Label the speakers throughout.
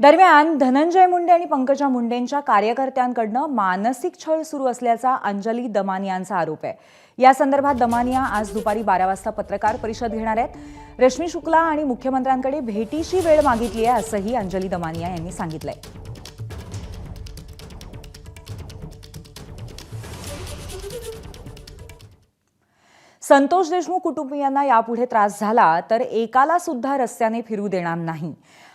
Speaker 1: दरम्यान धनंजय मुंडे आणि पंकजा मुंडेंच्या कार्यकर्त्यांकडनं मानसिक छळ सुरू असल्याचा अंजली दमानियांचा आरोप आहे। या संदर्भात दमानिया आज दुपारी 12 वाजता पत्रकार परिषद घेणार आहेत। रश्मी शुक्ला आणि मुख्यमंत्र्यांकडे भेटीची वेळ मागितली आहे असंही अंजली दमानिया यांनी सांगितलंय। संतोष देशमुख कुटुंबियांना यापुढे त्रास झाला तर एकाला सुद्धा रस्त्याने फिरू देणार नाही।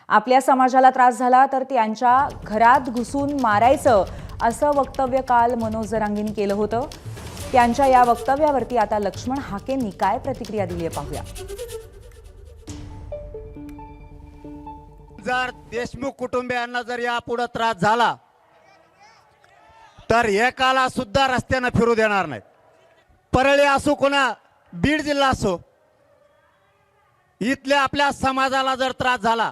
Speaker 1: आपल्या समाजाला त्रास झाला तर त्यांच्या घरात घुसून मारायचं असं वक्तव्य काल मनोज जरांगेंनी केलं होतं। त्यांच्या या वक्तव्यावरती आता लक्ष्मण हाकेंनी काय प्रतिक्रिया दिली आहे पाहूया।
Speaker 2: जर देशमुख कुटुंबियांना जर यापुढे त्रास झाला तर एकाला सुद्धा रस्त्याने फिरू देणार नाही। परळी असो कोणा बीड जिल्हा असो, इथल्या आपल्या समाजाला जर त्रास झाला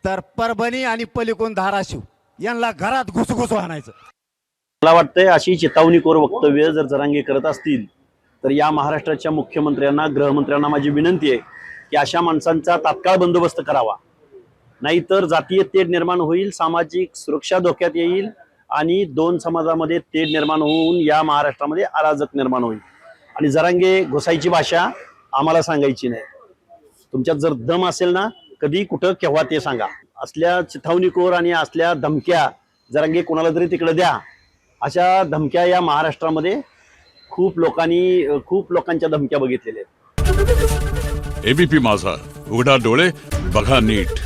Speaker 2: तर परभणी आणि पलीकडून धाराशिव यांना घरात घुसघुस आणायचं।
Speaker 3: मला वाटतंय अशी चेतावणीखोर वक्तव्य जर जरांगे करत असतील तर या महाराष्ट्राच्या मुख्यमंत्र्यांना, गृहमंत्र्यांना माझी विनंती आहे की अशा माणसांचा तात्काळ बंदोबस्त करावा, नाहीतर जातीय तेढ निर्माण होईल, सामाजिक सुरक्षा धोक्यात येईल आणि दोन समाजामध्ये तेढ निर्माण होऊन या महाराष्ट्रामध्ये अराजक निर्माण होईल। आणि जरांगे घुसायची भाषा आम्हाला सांगायची नाही। तुमच्यात जर दम असेल ना, कधी कुठं केव्हा ते सांगा। असल्या चिथावणीखोर आणि असल्या धमक्या जरांगे कोणाला तरी तिकडे द्या, अशा धमक्या या महाराष्ट्रामध्ये खूप लोकांच्या धमक्या बघितलेल्या आहेत।
Speaker 4: एबीपी माझा, उघडा डोळे बघा नीट।